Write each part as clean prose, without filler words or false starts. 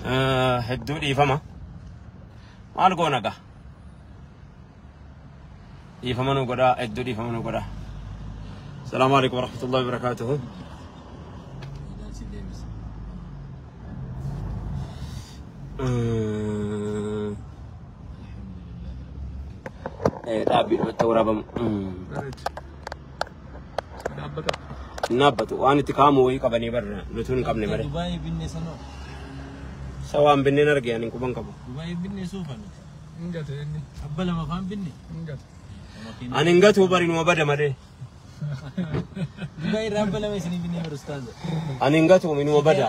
هدو إيفما مال قوناقا إيفما نقرا هدو إيفما نقرا. السلام عليكم ورحمة الله وبركاته. دابي التورابم نابتو وأنا تكامو ويكابني برا نتون كابني مرة دبي بني سنو سوام بني نرجع يعني كوبان كابو دبي بني سوفا انجت يعني أبلا ما فهم بني انجت أنا إنجت هو بري نوبا دمره دبي رابلا ما يسني بني برستان أنا إنجت هو منو بدا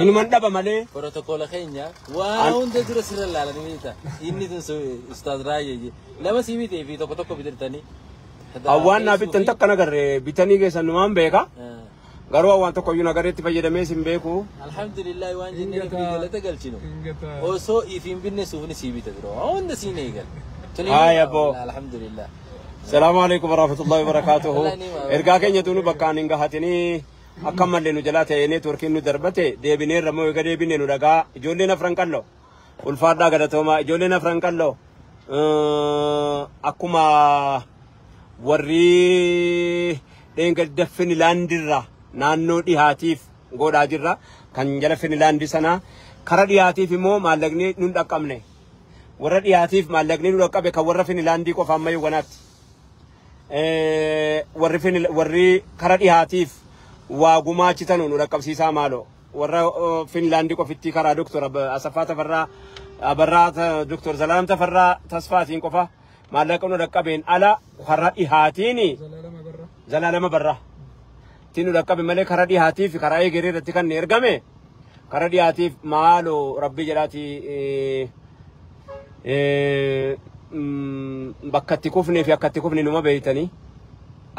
إنه من دبا ماله بروتوكول خينيا واون تدرس رلا لا نميتا إني تنسو أستاذ رايي لما سيبي في توكو توكو بيترتاني أوان نابي تنتك كنا كره بيتاني كيسان نوام بيكا غارو أوان توكو يونا غاري تبجي دميسين بيكو الحمد لله وان جنني في جلته قالشينو أوسو يفين بيني سوفني سيبي تدرو أون دسيني قال هاي أبو الحمد لله. السلام عليكم ورحمة الله وبركاته. إرجع كين يدونو بكان إنجا هاتني أكمل لينو جلاته يعني توركينو دربته ده بينير رمو يقدر بينيرو رجع جولينا فرانكالو والفادا قدر توما جولينا فرانكالو أكما وري إنك دفن لانديرا نانو دي هاتيف غودا جرا كان جلفن لاندي سنا كرا دي هاتيف مو مالغني نون أكمله ورا دي هاتيف مالغني نون أكمله كورا فين لاندي كو فما يوغنات warri kara dhihaatiif waa gumaachitanu nu dhaqqabsiisaa maaloo warra Finlaandii qofitti karaa Dr. Asaffaa Tafarraa Dr. Zalaalam Tafarraa Tasfaatiin qofa maallaqa nu dhaqqabeen ala kara dhihaatiin Zalaalama Barraa tinu dhaqqabe malee kara dhihaatiif karaa eegeree irratti kan ergame kara dhihaatiif maaloo rabbi jedhaati bakkatti kufnee fi akkatti kufne numa beeytanii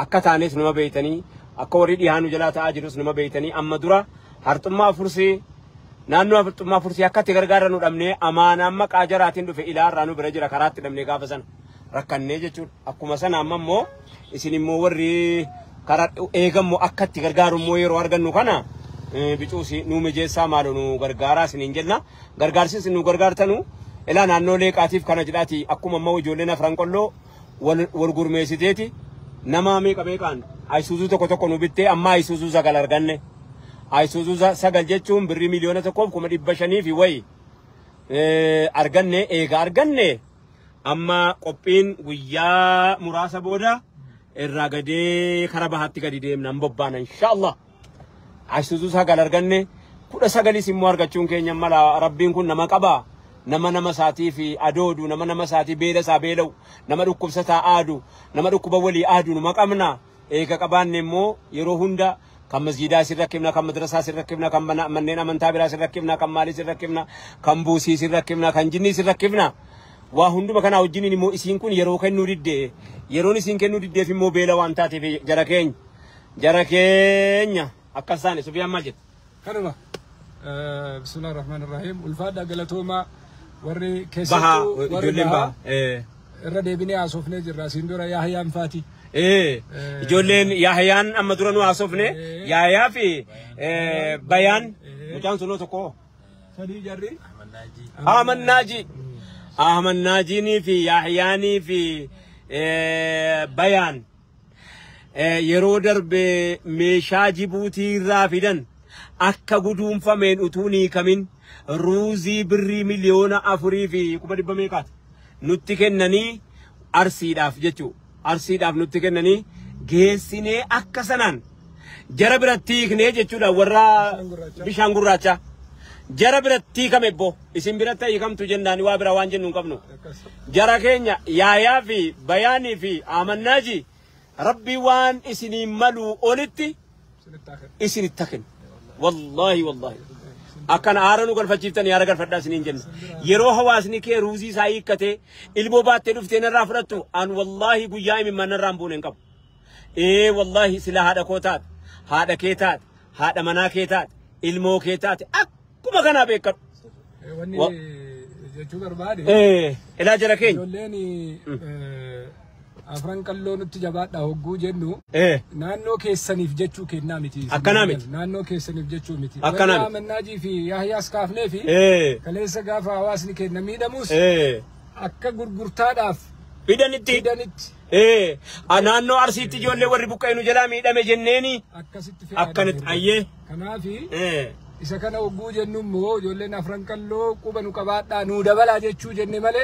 akka taanes numa beeytanii akka warri dhihaanu jalaa ta'aa jirus numa beeytanii amma dura harxummaa fursii naannoo harxummaa fursii akkatti gargaara nu dhabnee amaanaan maqaa jaraatiin dhufe ilaarraa nu bira jira karaatti dhabnee gaafa sana rakkannee jechuudha akkuma sana amma immoo isin immoo warri karaa eegammoo akkatti gargaaru immoo yeroo argannu kana bicuusi nu mijeessaa maaloo nu gargaaraa isiniin jenna gargaarsi isin nu gargaartanu إلا نانو ليك عتيف كنا جلاتي أكو ممو جولنا فرانكولو والغرميسيتي نما ميكا ميكان أيسوزو تكو تكو نبتة أما أيسوزو زغال أرغنة أيسوزو زغال جتشوم بري مليونة تكو كم دبشاني في وي أرغنة إيغا أرغنة أما قبين ويا مراسة بودا الرغدي خرابهاتي كديديم نمبوبانا إن شاء الله أيسوزو زغال أرغنة كودا زغالي سيمو أرغتشون كي نمالا ربين كون نما قبا nama saatii fi adoodu nama saatii beela saa beelaw nama dhukkubsataa aadu nama dhukkuba walii aadu numa qabna eega qabaanne immoo yeroo hunda kan masjiidaa sirrakkifna kan madrasaa sirrakkifna kan manneen amantaa biraa sirrakkifna kan maalii sirrakkifna kan buusii sirrakkifna kan jinnii sirrakkifna waa hunduma kanaa wajjiniin immoo isiin kun yeroo kennuu diddee yeroon isiin kennuu diddeef immoo beela waan taateef jara keenya akkas taane Sufiyaan maal jedha kanuma bismillahir rahmanir rahim ulfaadha galatooma warri keessattuu ijoolleen baha irra deebinee haasofnee jirra siin dura Yaahiyaan faati ijoolleen Yaahiyaan amma dura nu haasofne Yaahiyaa fi Bayaan mucaan sunoo tokko sadii jarri Ahmad Naajiinii fi Yaahiyaanii fi Bayaan yeroo darbe meeshaa Jibuutii irraa fidan akka guduunfameen utuu ni kamin ruuzii birrii miliyoona 4 fi 100 meeqaati nutti kennanii arsiidhaaf nutti kennanii geessinee akka sanaan jara biratti hiiknee jechuudha warra bishaan gurraacha jara biratti hiikame boo isin biratti hiikamtu jennaan waa bira waan jennu hin qabnu jara keenya Yaahiyaa fi Bayaanii fi Ahmad Naaji rabbi waan isiniin maluu olitti isinitti kenna wallahi أكن آرنو قال فجيبتني يا رجال فرداس نينجن يروح واسني كي روزي سايق كته البوبات تلوفتين الرافرتو أن والله بيجاي من من الرامبون إنكم إيه والله سلا هذا كوتات هذا كيتات هذا منا كيتات المو كيتات أكو ما كنا بيكر وني جوجر بادي إيه إلا جركين يوليني afran qalloo nutti jabaadha hogguu jennu naannoo keessaniif jechuu kennaa miti. Akkanaa miti. Naannoo keessaniif jechuu miti. Akkanaa miti. Mannaajii fi Yahyaas kaafnee fi kaleessa gaafa hawaasni kenna miidhamus akka gurgurtaadhaaf fidanitti. Naannoo Arsiitti ijoollee warri buqqa'inu jalaa miidhame jenneeni akkanitti ayyee. Kanaafi isa kana hogguu jennu immoo ijoolleen afran qalloo quba nu qabaadhaa nu dabalaa jechuu jenne malee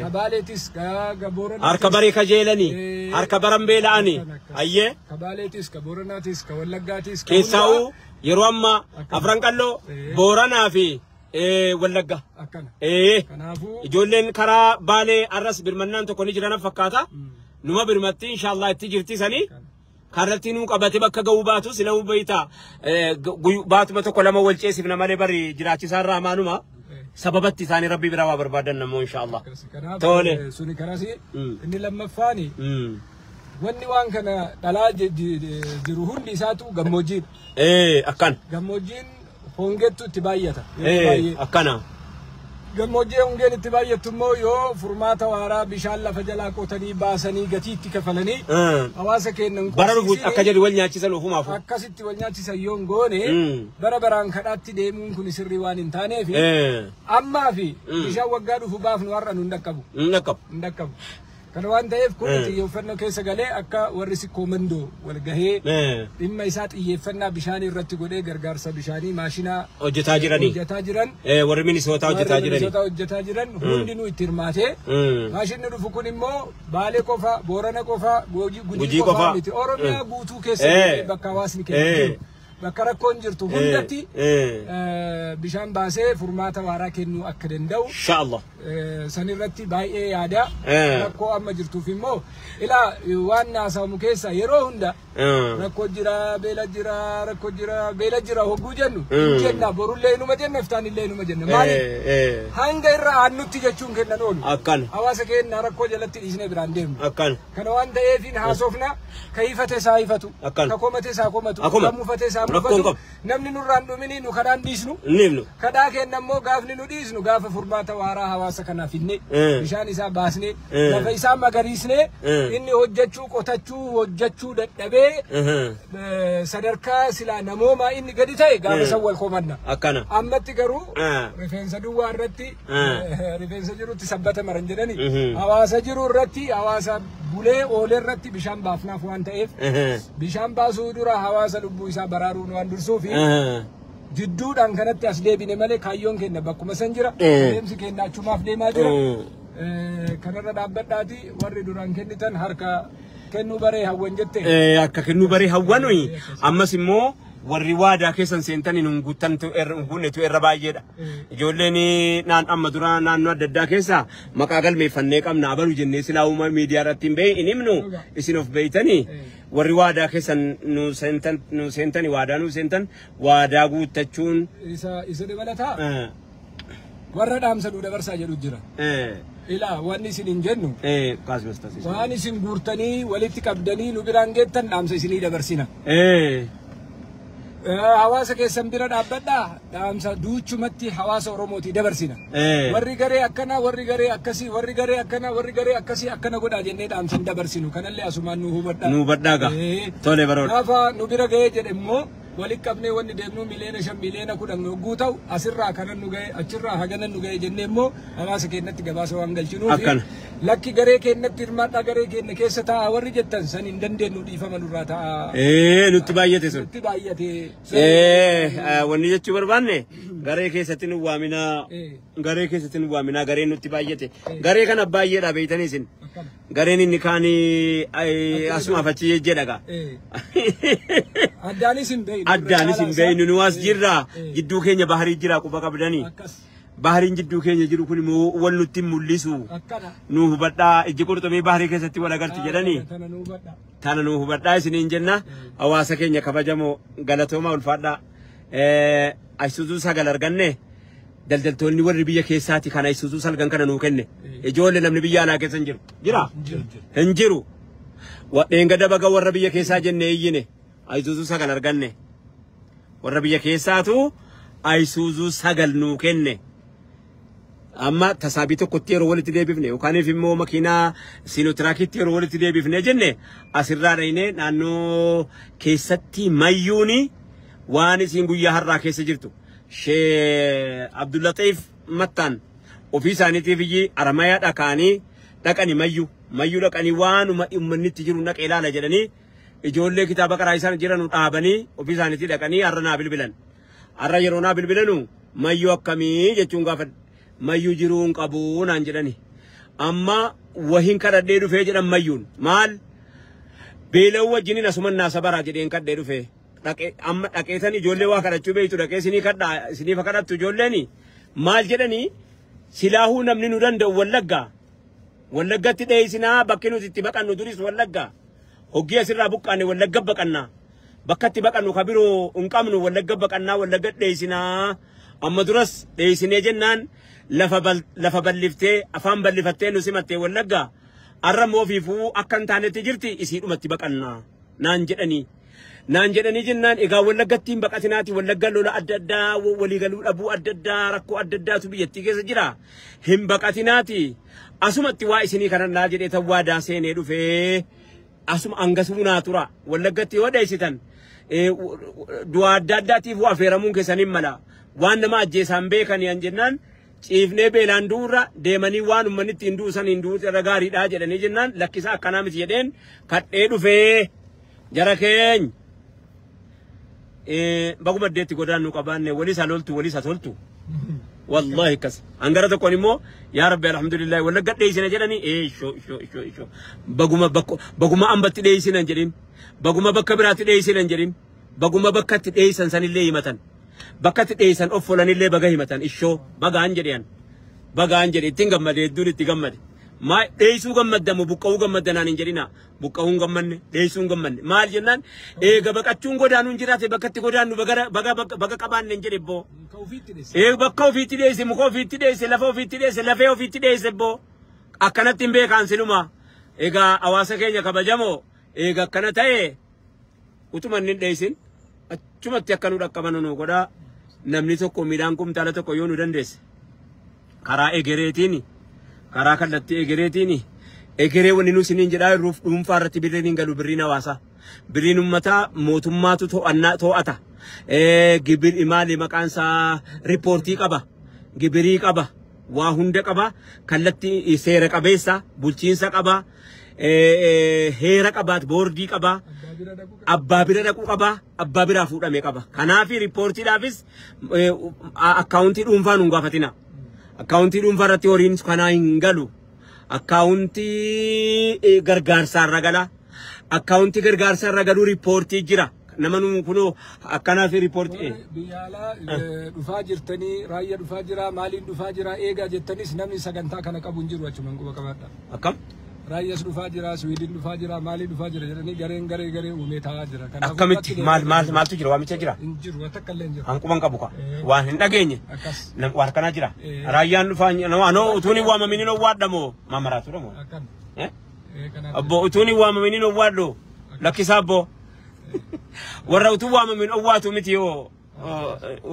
kabaaleetis Booranatis harka baree kajeelanii harka baran beela'anii ayyee kabaaleetis Booranaatis Wallaggaatis keessaa'uu yeroo amma afran qalloo Booranaa fi Wallagga ijoolleen karaa Baalee arras birmannaan tokko ni jiran fakkaata numa birmatti inshallah itti jirtisanii karratti nu qabate bakka ga'uu baatu sila ubayta baatuma tokko lama wal ceesifna malee bari jiraachisaa irraa maanuma sababatti isaanii rabbii biraa waa barbaadan namoo inshallah tole suni kanasi inni lammaffaani wanni waan kana dhalaa jiru hundi isaatu gammoojjiin akkan gammoojjiin hongettu itti baay'ata akkana gammoojjii hongeen itti baay'attu immoo yoo furmaata waaraa bishaan lafa jalaa qotanii baasanii gatii itti kafalanii hawaasa kennan bara dhufu akka jedhu wal nyaachisan ofumaaf akkasitti wal nyaachisan yoo goone bara baraan kadhaatti deemuun kun sirrii waan hin taaneef ammaa fi bishaan waggaa dhufu baafnu har'a nu hin dhaqqabu. Kana waan ta'eef kun xiyyeeffannoo keessa galee akka warri koomandoo wal gahee dhimma isaa xiyyeeffannaa bishaanii irratti godhee gargaarsa bishaanii maashina hojjetaa jiran warri minisootaa hojjetaa jiran hundinuu itti hirmaatee maashinni dhufu kun immoo Baalee qofa Boorana qofa Gujii qofa miti Oromiyaa guutuu keessa bakka hawaasni kennu bakka rakkoon jirtu hundatti bishaan baasee furmaata waaraa kennuu akka danda'u inshallah sanirratti baay'ee yaada rakkoo amma jirtuuf immoo ilaa waan naasamu keessa yeroo hunda rakkoo jira beela jira hogguu jennu jenna borullee inuma jenna iftaanillee inuma jenna maali hanga irra aannutti jechuun kennan oolu akkan hawaasa kenna rakkoo jalatti dhiisnee biraan deemnu akkan kana waan ta'eefin haasofna kaifate isaa ifatu kakomate isaa komatu kamufate isaa mufatu namni nurraan dhumini nu kadhaan dhiisnu kadhaa kenna immoo gaafni nu dhiisnu gaafa furmaata waaraa hawaasa kanaaf inni bishaan isaa baasne lafa isaa magariisne inni hojjechuu qotachuu hojjechuu dadhabee sadarkaa silaa namooma inni gadi ta'e gaafa san wal komanna ammatti garuu rifeensa duwwaa irratti rifeensa jirutti sabbata maran jedhani hawaasa jiru irratti hawaasa bulee oolee irratti bishaan baafnaaf waan ta'eef bishaan baasuu dura hawaasa lubbuu isaa baraaruun waan dursuufi jidduudhaan kanatti as deebine malee kaayyoon kenna bakkuma san jira deemsi kenna achumaaf deemaa jira kanarra dhaabbadhaati warri duraan kennitan harka kennuu baree hawwan jette akka kennuu baree hawwan ammas immoo warri waadaa keessan seentanii nun guuttantu hunnetu irra baay'eedha. Ijoolleen naan amma dura naannoo adda addaa keessa maqaa galmeeffannee qabna abalu jennee silaa uuma miidiyaa irratti hin bahe hin himnu isin of beeytanii warri waadaa keessan nu seentanii waadaa nu seentan waadaa guuttachuun isa dabalataa warra dhaamsa nu dabarsaa jedhu jira. Ila waan isin hin jennu waan isin guurtanii walitti qabdanii nu biraan geettan dhaamsa isinii dabarsina. Hawaasa keessan bira dhaabbadhaa dhaamsa duuchumatti hawaasa Oromooti dabarsina. Warri garee akkana warri garee akkasii warri garee akkana warri garee akkasii akkana godhaa jennee dhaamsa dabarsinu kanallee asumaan nu hubadhaa. Nu hubadhaa gaa. Tole baroodha. Gaafa nu bira gahee jedhe immoo walitti qabnee wanni deemnu miliyoona 5 miliyoona 10 hogguu ta'u asirraa kanan nu gahe achirraa haganan nu gahe jennee immoo hawaasa keenyatti gabaasa waan galchinuufi lakki garee keenyatti hirmaadhaa garee keenya keessa taa'aa warri jettan san hin dandeenyu dhiifama nurraa taa'aa. Nutti baay'ate sun. Nutti baay'ate. Wanni jechuu barbaanne garee keessatti nu waaminaa garee keessatti nu waaminaa garee nutti baay'ate garee kana baay'eedha beeytanii isin gareen inni kaanii asumaaf achi jedhaga. Addaanis hin beeynu nu as jirra jidduu keenya baharii jira quba qabdanii bahariin jidduu keenya jiru kun immoo wal nutti mul'isu nu hubadhaa ijji qurxummii baharii keessatti wal agarti jedhanii tana nu hubadhaa isiniin jenna hawaasa keenya kabajamoo galatooma ulfaadhaa Isuuzuu sagal arganne daldaltoonni warri biyya keessaati kana Isuuzuu salgan kana nuu kenne ijoollee namni biyya alaa keessa hin jiru jira hin jiru dheengadda baga warra biyya keessaa jenne iyyine Isuuzuu sagal arganne warra biyya keessaatu Isuuzuu sagal nuu kenne amma tasaabii tokkotti yeroo walitti deebifne yookaan immoo makiinaa siinotiraakitti yeroo walitti deebifne jenne asirraa dhaynee naannoo keessatti mayyuuni waan isin guyyaa har'aa keessa jirtu Shee Abdullatiif Mattaan ofii isaaniitiif iyyii Aramayaa dhaqanii mayyuu dhaqanii waanuma uummannitti jiru dhaqee ilaala jedhanii ijoollee kitaaba qaraa isaan jiranu dhaabanii ofii isaaniitii dhaqanii har'a naa bilbilan. Har'a yeroo naa bilbilanu mayyuu akkamii jechuun gaafadhe. Mayyuu jiruun qabu naan jedhani. Amma wahin kadhadhee dhufee jedhan mayyuun maal beela'uu wajjiniin asuman naasa baraa jedheen kadhee dhufee. Amma dhaqeetan ijoollee waa kadhachuu beeytu dhaqee isiniif kadhattu ijoolleeni maal jedhanii silaahuu namni nu danda'u Wallaggatti dheeysinaa bakki nuti itti baqannu duris Wallaggaa hoggii asirraa buqqaanne Wallagga baqannaa bakka itti baqannu kabiroo hin qabnu Wallagga baqannaa Wallagga dheeysinaa amma duras dheeysinee jennaan lafa balliftee afaan ballifattee nu simattee Wallaggaa arra moofiifuu akka hin taanetti jirti isiidhumatti baqannaa naan jedhanii jennaan egaa Wallaggattiin baqatinaati Wallagga lola adda addaa waliigaluu dhabuu adda addaa rakkoo adda addaatu biyyattii keessa jira hin baqatinaati asumatti waa isinii kanannaa jedhee tawwaa daaseenee dhufee asuma angasuu naa tura Wallaggatti yoo dheessitan du'a adda addaatiif waa affeeramuun keessaniin mala waan nama ajjeesaan beekanii an jennaan ciifnee beelaan duurra deemanii waan uummannitti hin duusan hin duute irra gaariidhaa jedhanii jennaan lakkisa akkanaa miti jedheen kadhee dhufee jara keenya. Baguma deetti godaannu qabaanne walisa toltu wallahi kas angara tokkon immoo yaa rabbi alhamdulillah Wallagga dheeysina jedhanii sho baguma ambatti dheeysinan jedhin baguma bakka biraatti dheeysinan jedhin baguma bakkatti dheeysan sanillee himatan bakkatti dheeysan offolanillee baga himatan bagaan jedhe ittiin gammade hedduun itti gammade ما ديسو قمد دمو بقاو قمد دنان انجرينا بقاو قمد ديسو قمد مال جنان قبك اتشون قدانو انجراتي بكتي قدانو بقا قبان انجري بو بقاو في تديسي مقاو في تديسي لفاو في تديسي لفاو في تديسي بو أكنت تنبيه كان سلوما أواسا كينيا كبجامو أكنت utuman dheeysin achumatti akka nu dhaqqabanu nu godha namni tokko midhaan kumtaala tokko yoo nu dandeesse karaa egereetiin karaa kallattii egereetiin egeree wanni nu siniin jedhaa ruuf dhuunfaa irratti birriin galu birriin hawaasa birriin ummataa mootummaatu to'ata gibir imaali maqaan isaa riippoortii qaba gibirii qaba waa hunda qaba kallattii seera qabeessa bulchiinsa qaba heera qabaat boordii qaba abbaa bira dhaquu qaba abbaa biraa fuudhame qaba kanaafi riippoortiidhaafis akkaawuntii dhuunfaa nu gaafatina akkaawuntii dhuunfaa irratti horiin kanaa hin galu akkaawuntii gargaarsaarra gala akkaawuntii gargaarsaarra galu riippoortii jira nama nu kunoo akkanaafi riippoortii biyyaala dhufaa jirtanii raayyaa dhufaa jira maaliin dhufaa jira eegaa jettanis namni sagantaa kana qabu hin jiru achumaan quba qabaadha akkam raayyaas dhufaa jira Swiidin dhufaa jira maaliin dhufaa jira jedhanii garee uumee taa'aa jira akkamitti maaltu jira waamicha jira hin jiru takka illee hin jiru hanquban qabu ka waan hin dhageenye waan kanaa jira raayyaan dhufaa anoo utuun hin waamaminiin owwaadhamoo maamaraatu dhamoo abbo utuun hin waamaminiin owwaadho lakkisaa abbo warra utuu waamamin owwaatu miti yoo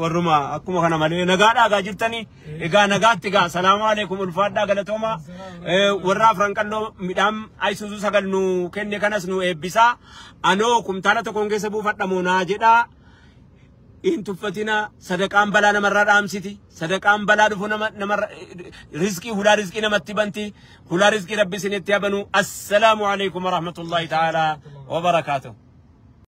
warruma akkuma kana malee nagaadhaa gaa jirtanii egaa nagaatti gaa salaamu alaykum ulfaadhaa galatooma warra afran qalloo midhaan ayisuusu sagal nu kenne kanas nu eebbisaa anoo kumtaala tokkoon keessa buufadhamoo naa jedhaa in tuffatina sadaqaan balaa namarraa dhaamsiti sadaqaan balaa dhufu namarra rizqii hulaa rizqii namatti banti hulaa rizqii rabbi isinitti habanu assalaamu alaykum wa rahmatullahi ta'ala wa barakaatuh